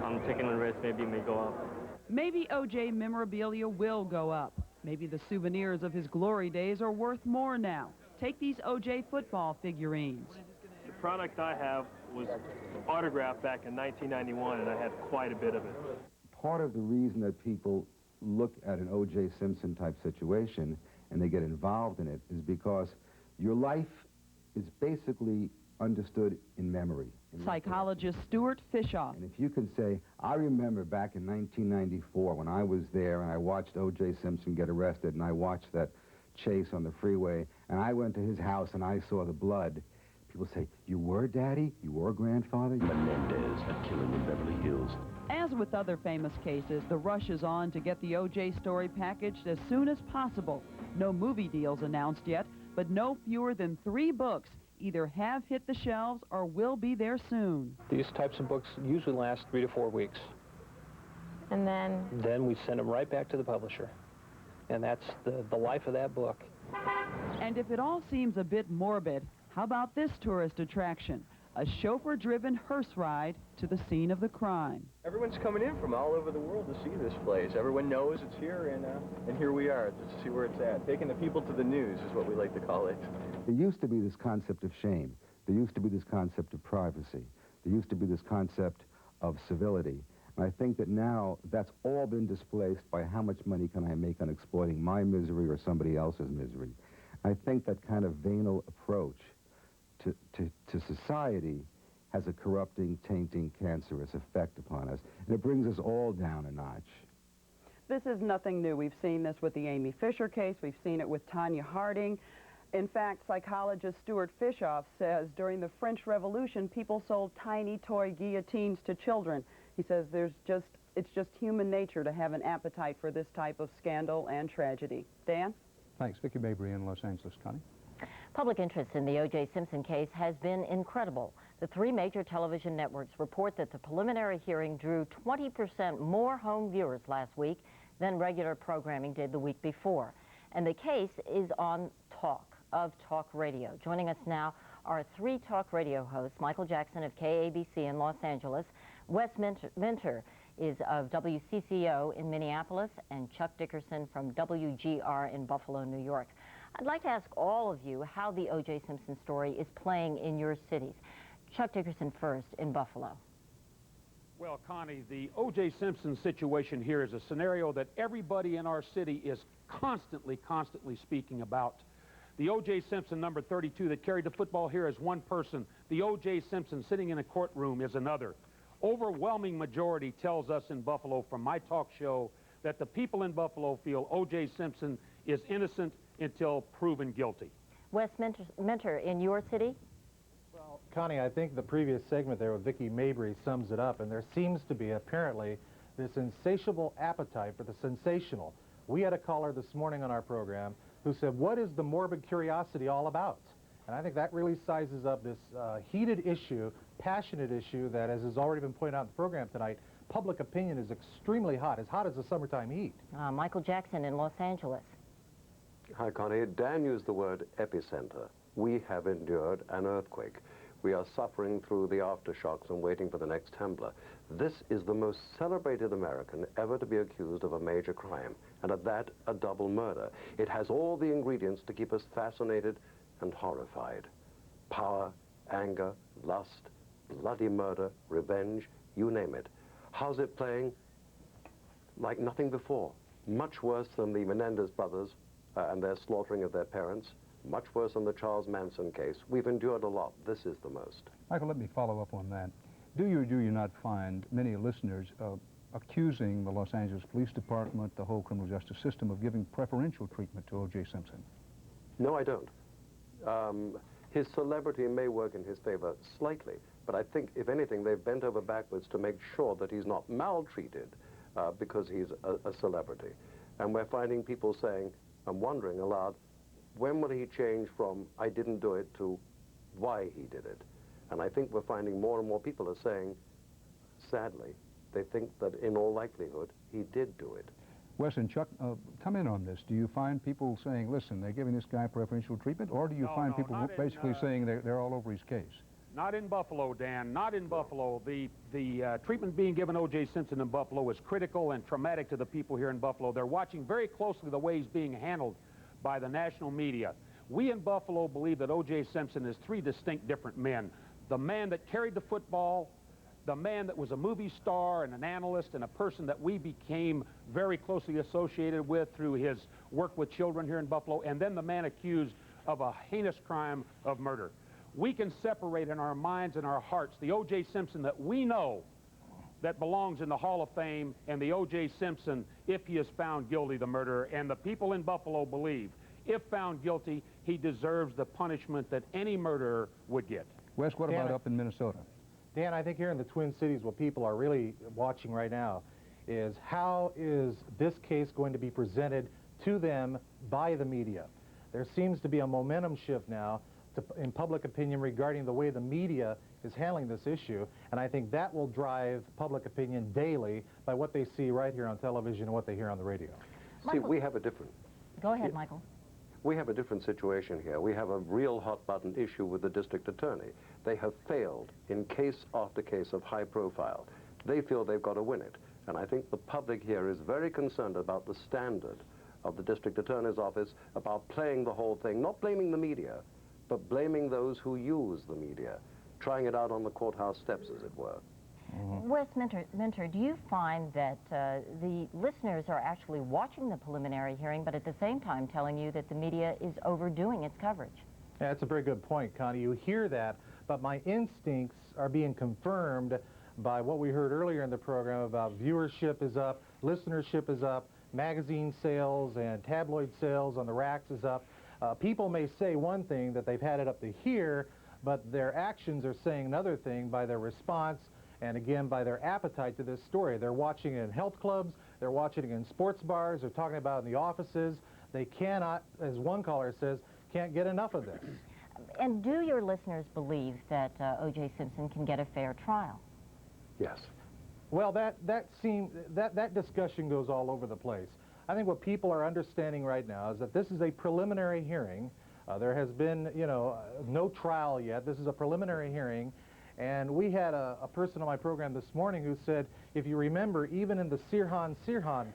I'm taking a risk, maybe it may go up. Maybe O.J. memorabilia will go up. Maybe the souvenirs of his glory days are worth more now. Take these O.J. football figurines. The product I have was autographed back in 1991, and I had quite a bit of it. Part of the reason that people look at an O.J. Simpson type situation and they get involved in it is because your life is basically understood in memory. Psychologist Stuart Fishoff. And if you can say, I remember back in 1994 when I was there and I watched O.J. Simpson get arrested and I watched that chase on the freeway and I went to his house and I saw the blood, people say, you were Daddy? You were Grandfather? Menendez had killing in Beverly Hills. As with other famous cases, the rush is on to get the O.J. story packaged as soon as possible. No movie deals announced yet, but no fewer than 3 books either have hit the shelves or will be there soon. These types of books usually last 3 to 4 weeks. And then? Then we send them right back to the publisher. And that's the life of that book. And if it all seems a bit morbid, how about this tourist attraction? A chauffeur-driven hearse ride to the scene of the crime. Everyone's coming in from all over the world to see this place. Everyone knows it's here, and here we are to see where it's at. Taking the people to the news is what we like to call it. There used to be this concept of shame. There used to be this concept of privacy. There used to be this concept of civility. And I think that now that's all been displaced by how much money can I make on exploiting my misery or somebody else's misery. I think that kind of venal approach to society has a corrupting, tainting, cancerous effect upon us. And it brings us all down a notch. This is nothing new. We've seen this with the Amy Fisher case. We've seen it with Tanya Harding. In fact, psychologist Stuart Fishoff says during the French Revolution, people sold tiny toy guillotines to children. He says it's just human nature to have an appetite for this type of scandal and tragedy. Dan? Thanks. Vicki Mabry in Los Angeles. Connie? Public interest in the O.J. Simpson case has been incredible. The 3 major television networks report that the preliminary hearing drew 20% more home viewers last week than regular programming did the week before. And the case is on Talk Radio. Joining us now are 3 talk radio hosts, Michael Jackson of KABC in Los Angeles, Wes Minter is of WCCO in Minneapolis, and Chuck Dickerson from WGR in Buffalo, New York. I'd like to ask all of you how the O.J. Simpson story is playing in your cities. Chuck Dickerson first in Buffalo. Well, Connie, the O.J. Simpson situation here is a scenario that everybody in our city is constantly speaking about. The O.J. Simpson, number 32, that carried the football here is one person. The O.J. Simpson sitting in a courtroom is another. Overwhelming majority tells us in Buffalo from my talk show that the people in Buffalo feel O.J. Simpson is innocent until proven guilty. Wes Minter, in your city? Well, Connie, I think the previous segment there with Vicki Mabry sums it up, and there seems to be apparently this insatiable appetite for the sensational. We had a caller this morning on our program who said, what is the morbid curiosity all about? And I think that really sizes up this heated issue, passionate issue that, as has already been pointed out in the program tonight, public opinion is extremely hot as the summertime heat. Michael Jackson in Los Angeles. Hi, Connie. Dan used the word epicenter. We have endured an earthquake. We are suffering through the aftershocks and waiting for the next Templar. This is the most celebrated American ever to be accused of a major crime, and at that, a double murder. It has all the ingredients to keep us fascinated and horrified. Power, anger, lust, bloody murder, revenge, you name it. How's it playing? Like nothing before. Much worse than the Menendez brothers and their slaughtering of their parents. Much worse than the Charles Manson case. We've endured a lot. This is the most. Michael, let me follow up on that. Do you or do you not find many listeners accusing the Los Angeles Police Department, the whole criminal justice system, of giving preferential treatment to O.J. Simpson? No, I don't. His celebrity may work in his favor slightly, but I think, if anything, they've bent over backwards to make sure that he's not maltreated because he's a celebrity. And we're finding people saying, I'm wondering aloud, when will he change from I didn't do it to why he did it? And I think we're finding more and more people are saying, sadly, they think that in all likelihood, he did do it. Wes and Chuck, come in on this. Do you find people saying, listen, they're giving this guy preferential treatment, or do you find people basically saying they're all over his case? Not in Buffalo, Dan. Not in Buffalo. The treatment being given O.J. Simpson in Buffalo is critical and traumatic to the people here in Buffalo. They're watching very closely the way he's being handled by the national media. We in Buffalo believe that O.J. Simpson is three distinct different men. The man that carried the football, the man that was a movie star and an analyst and a person that we became very closely associated with through his work with children here in Buffalo, and then the man accused of a heinous crime of murder. We can separate in our minds and our hearts the O.J. Simpson that we know that belongs in the Hall of Fame and the O.J. Simpson if he is found guilty of the murder. And the people in Buffalo believe if found guilty, he deserves the punishment that any murderer would get. Wes, what about up in Minnesota? Dan, I think here in the Twin Cities, what people are really watching right now is how is this case going to be presented to them by the media. There seems to be a momentum shift now in public opinion regarding the way the media is handling this issue, and I think that will drive public opinion daily by what they see right here on television and what they hear on the radio. See, we have a different... Go ahead, Michael. We have a different situation here. We have a real hot-button issue with the district attorney. They have failed in case after case of high profile. They feel they've got to win it, and I think the public here is very concerned about the standard of the district attorney's office, about playing the whole thing, not blaming the media, but blaming those who use the media, trying it out on the courthouse steps, as it were. Wes Minter, do you find that the listeners are actually watching the preliminary hearing, but at the same time telling you that the media is overdoing its coverage? Yeah, that's a very good point, Connie. You hear that, but my instincts are being confirmed by what we heard earlier in the program about viewership is up, listenership is up, magazine sales and tabloid sales on the racks is up. People may say one thing that they've had it up to here, but their actions are saying another thing by their response and again by their appetite to this story. They're watching it in health clubs, they're watching it in sports bars, they're talking about it in the offices. They cannot, as one caller says, can't get enough of this. And do your listeners believe that O.J. Simpson can get a fair trial? Yes. Well, that discussion goes all over the place. I think what people are understanding right now is that this is a preliminary hearing. There has been, no trial yet. This is a preliminary hearing. And we had a person on my program this morning who said, if you remember, even in the Sirhan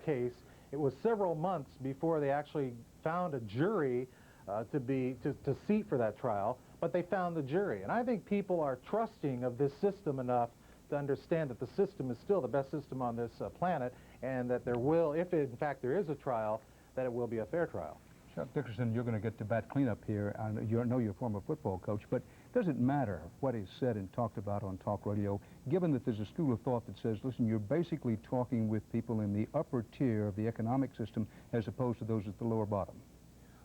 case, it was several months before they actually found a jury to seat for that trial, but they found the jury. And I think people are trusting of this system enough to understand that the system is still the best system on this planet, and that there will, if in fact there is a trial, that it will be a fair trial. Chuck Dickerson, you're going to get to bat cleanup here. I know you're a former football coach, but does it matter what is said and talked about on talk radio, given that there's a school of thought that says, listen, you're basically talking with people in the upper tier of the economic system as opposed to those at the lower bottom?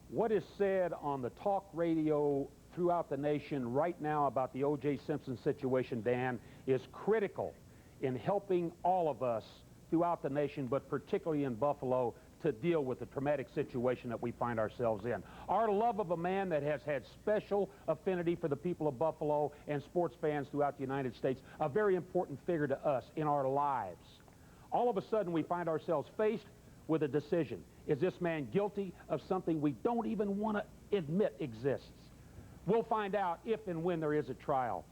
What is said on the talk radio throughout the nation right now about the O.J. Simpson situation, Dan, is critical in helping all of us throughout the nation, but particularly in Buffalo, to deal with the traumatic situation that we find ourselves in. Our love of a man that has had special affinity for the people of Buffalo and sports fans throughout the United States, a very important figure to us in our lives. All of a sudden, we find ourselves faced with a decision. Is this man guilty of something we don't even want to admit exists? We'll find out if and when there is a trial.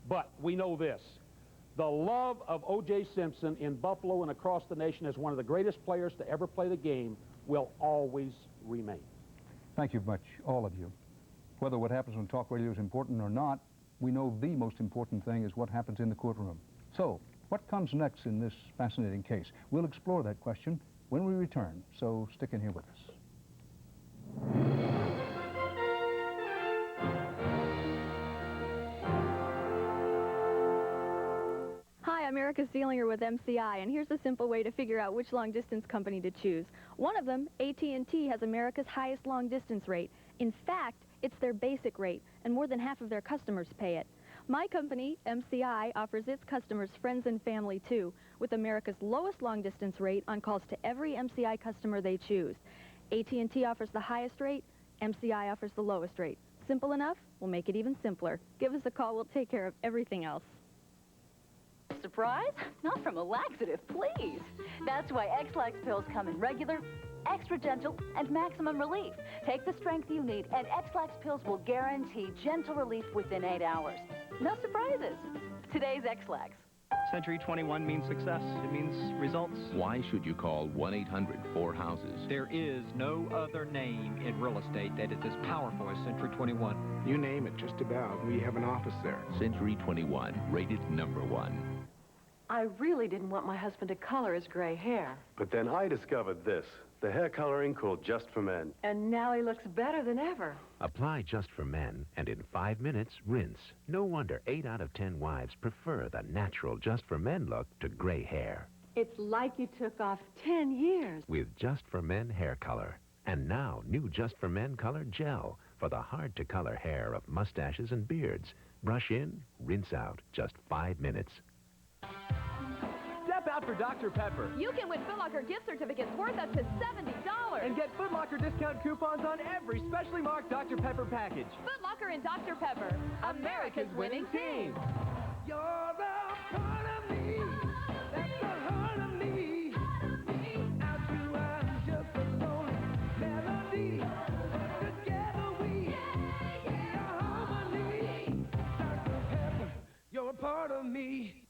But we know this. The love of O.J. Simpson in Buffalo and across the nation as one of the greatest players to ever play the game will always remain. Thank you much, all of you. Whether what happens on talk radio is important or not, we know the most important thing is what happens in the courtroom. So, what comes next in this fascinating case? We'll explore that question when we return, so stick in here with us. Hi, I'm Erica Seelinger with MCI, and here's a simple way to figure out which long-distance company to choose. One of them, AT&T, has America's highest long-distance rate. In fact, it's their basic rate, and more than half of their customers pay it. My company, MCI, offers its customers friends and family, too, with America's lowest long-distance rate on calls to every MCI customer they choose. AT&T offers the highest rate, MCI offers the lowest rate. Simple enough? We'll make it even simpler. Give us a call. We'll take care of everything else. surprise? Not from a laxative, please. That's why X-Lax pills come in regular, extra gentle, and maximum relief. Take the strength you need, and X-Lax pills will guarantee gentle relief within 8 hours. No surprises. Today's X-Lax. Century 21 means success. It means results. Why should you call 1-800-4HOUSES? There is no other name in real estate that is as powerful as Century 21. You name it, just about. We have an office there. Century 21, rated #1. I really didn't want my husband to color his gray hair. But then I discovered this, the hair coloring called Just for Men. And now he looks better than ever. Apply Just for Men, and in 5 minutes, rinse. No wonder 8 out of 10 wives prefer the natural Just for Men look to gray hair. It's like you took off 10 years. With Just for Men hair color. And now, new Just for Men color gel for the hard-to-color hair of mustaches and beards. Brush in, rinse out, just 5 minutes. Step out for Dr. Pepper. You can win Foot Locker gift certificates worth up to $70. And get Foot Locker discount coupons on every specially marked Dr. Pepper package. Foot Locker and Dr. Pepper, America's winning team. You're the part of me. That's the heart of me. Out you I'm just a lonely melody. But together we are harmony. Dr. Pepper, you're a part of me.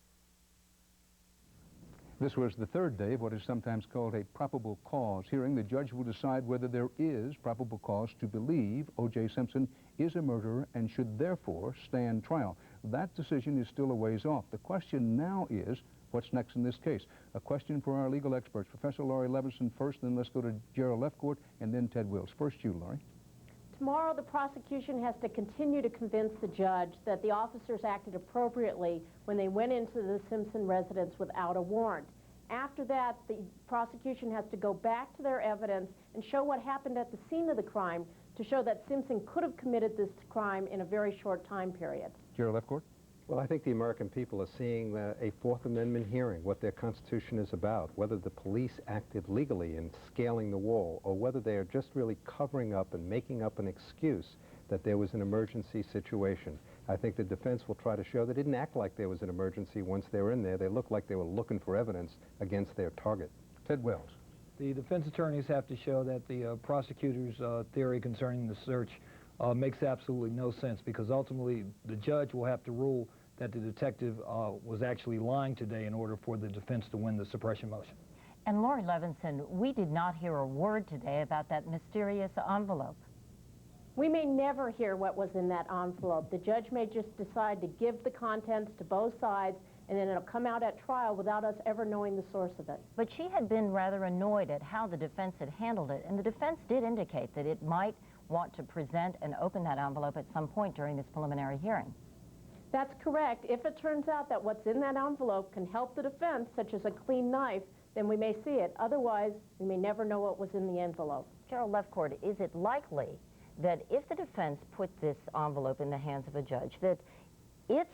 This was the third day of what is sometimes called a probable cause hearing. The judge will decide whether there is probable cause to believe O.J. Simpson is a murderer and should therefore stand trial. That decision is still a ways off. The question now is, what's next in this case? A question for our legal experts. Professor Laurie Levinson first, then let's go to Gerald Lefcourt, and then Ted Wills. First you, Laurie. Tomorrow, the prosecution has to continue to convince the judge that the officers acted appropriately when they went into the Simpson residence without a warrant. After that, the prosecution has to go back to their evidence and show what happened at the scene of the crime to show that Simpson could have committed this crime in a very short time period. Gerald Lefcourt? Well, I think the American people are seeing a Fourth Amendment hearing, what their Constitution is about, whether the police acted legally in scaling the wall, or whether they are just really covering up and making up an excuse that there was an emergency situation. I think the defense will try to show they didn't act like there was an emergency once they were in there. They looked like they were looking for evidence against their target. Ted Wells. The defense attorneys have to show that the prosecutor's theory concerning the search makes absolutely no sense, because ultimately the judge will have to rule that the detective was actually lying today in order for the defense to win the suppression motion. And Laurie Levinson, we did not hear a word today about that mysterious envelope. We may never hear what was in that envelope. The judge may just decide to give the contents to both sides, and then it'll come out at trial without us ever knowing the source of it. But she had been rather annoyed at how the defense had handled it, and the defense did indicate that it might want to present and open that envelope at some point during this preliminary hearing. That's correct. If it turns out that what's in that envelope can help the defense, such as a clean knife, then we may see it. Otherwise, we may never know what was in the envelope. Gerald Lefcourt, is it likely that if the defense put this envelope in the hands of a judge, that its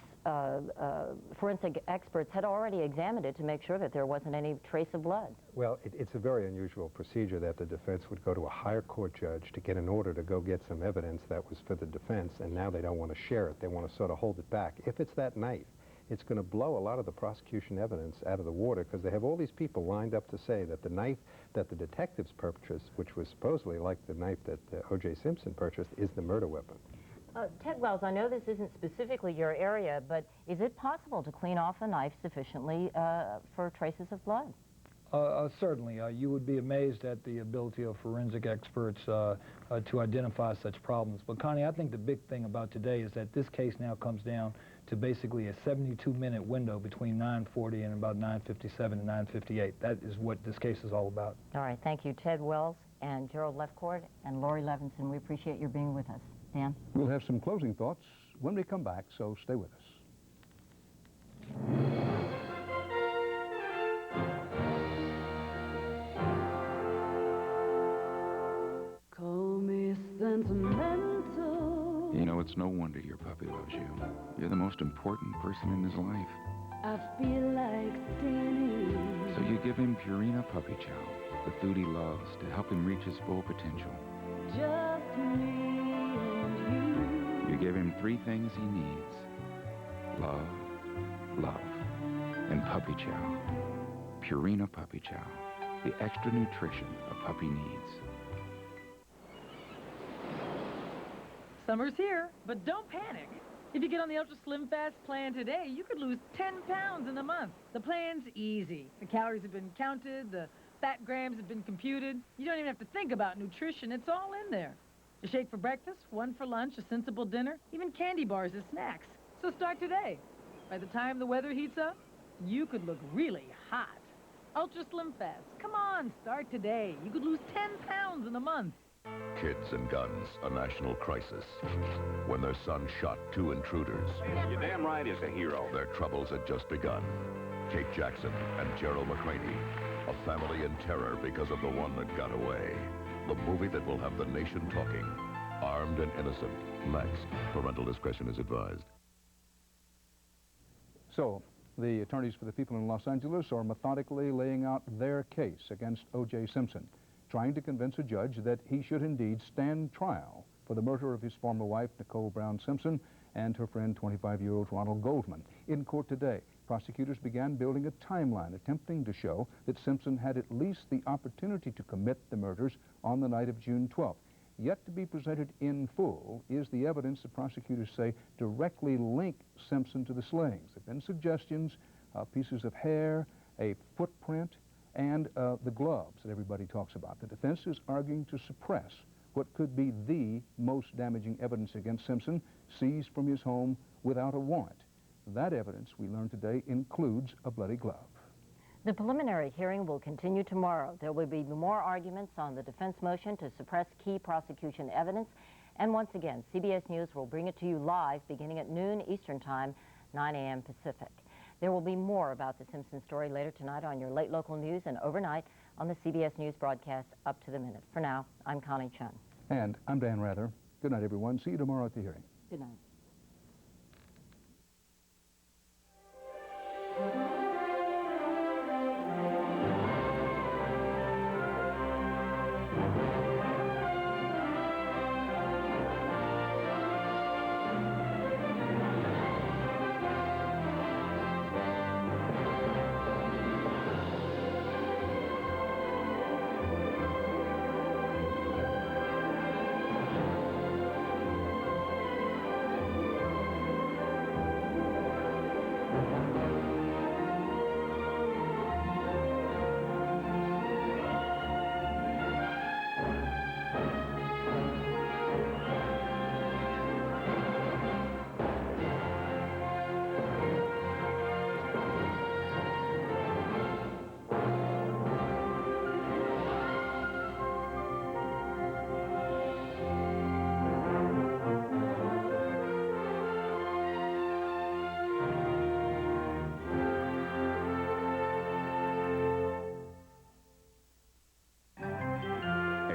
forensic experts had already examined it to make sure that there wasn't any trace of blood? Well, it's a very unusual procedure that the defense would go to a higher court judge to get an order to go get some evidence that was for the defense, and now they don't want to share it. They want to sort of hold it back. If it's that knife, it's going to blow a lot of the prosecution evidence out of the water, because they have all these people lined up to say that the knife that the detectives purchased, which was supposedly like the knife that O.J. Simpson purchased, is the murder weapon. Ted Wells, I know this isn't specifically your area, but is it possible to clean off a knife sufficiently for traces of blood? Certainly. You would be amazed at the ability of forensic experts to identify such problems. But Connie, I think the big thing about today is that this case now comes down to basically a 72-minute window between 9:40 and about 9:57 and 9:58. That is what this case is all about. All right. Thank you, Ted Wells and Gerald Lefcourt and Laurie Levinson. We appreciate your being with us. Dan? We'll have some closing thoughts when we come back, so stay with us. Call me sentimental. You know, it's no wonder your puppy loves you. You're the most important person in his life. I feel like singing. So you give him Purina Puppy Chow, the food he loves, to help him reach his full potential. Just me and you. You give him 3 things he needs: love, love, and puppy chow. Purina Puppy Chow, the extra nutrition a puppy needs. Summer's here, but don't panic. If you get on the Ultra Slim Fast plan today, you could lose 10 pounds in a month. The plan's easy. The calories have been counted, the fat grams have been computed. You don't even have to think about nutrition. It's all in there. A shake for breakfast, one for lunch, a sensible dinner, even candy bars as snacks. So start today. By the time the weather heats up, you could look really hot. Ultra Slim Fast. Come on, start today. You could lose 10 pounds in a month. Kids and guns, a national crisis. When their son shot 2 intruders. You're damn right he's a hero. Their troubles had just begun. Kate Jackson and Gerald McCraney. A family in terror because of the one that got away. The movie that will have the nation talking. Armed and Innocent. Next. Parental discretion is advised. So, the attorneys for the people in Los Angeles are methodically laying out their case against O.J. Simpson, trying to convince a judge that he should indeed stand trial for the murder of his former wife, Nicole Brown Simpson, and her friend, 25-year-old Ronald Goldman. In court today, prosecutors began building a timeline, attempting to show that Simpson had at least the opportunity to commit the murders on the night of June 12th. Yet to be presented in full is the evidence the prosecutors say directly link Simpson to the slayings. There have been suggestions, pieces of hair, a footprint, and the gloves that everybody talks about. The defense is arguing to suppress what could be the most damaging evidence against Simpson, seized from his home without a warrant. That evidence, we learned today, includes a bloody glove. The preliminary hearing will continue tomorrow. There will be more arguments on the defense motion to suppress key prosecution evidence. And once again, CBS News will bring it to you live beginning at noon Eastern Time, 9 a.m. Pacific. There will be more about the Simpson story later tonight on your late local news and overnight on the CBS News broadcast Up to the Minute. For now, I'm Connie Chun. And I'm Dan Rather. Good night, everyone. See you tomorrow at the hearing. Good night.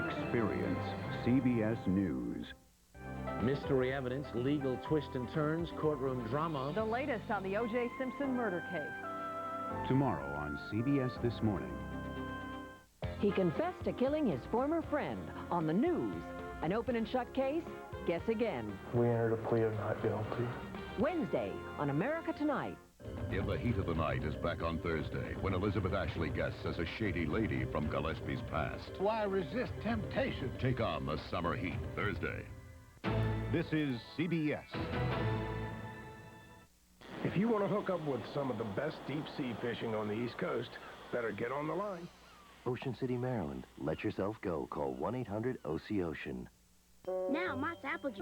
Experience CBS News. Mystery evidence, legal twists and turns, courtroom drama. The latest on the O.J. Simpson murder case. Tomorrow on CBS This Morning. He confessed to killing his former friend on the news. An open and shut case? Guess again. We entered a plea of not guilty. Wednesday on America Tonight. In the Heat of the Night is back on Thursday when Elizabeth Ashley guests as a shady lady from Gillespie's past. Why resist temptation? Take on the summer heat Thursday. This is CBS. If you want to hook up with some of the best deep-sea fishing on the East Coast, better get on the line. Ocean City, Maryland. Let yourself go. Call 1-800-OCEAN. Now, Mott's apple juice.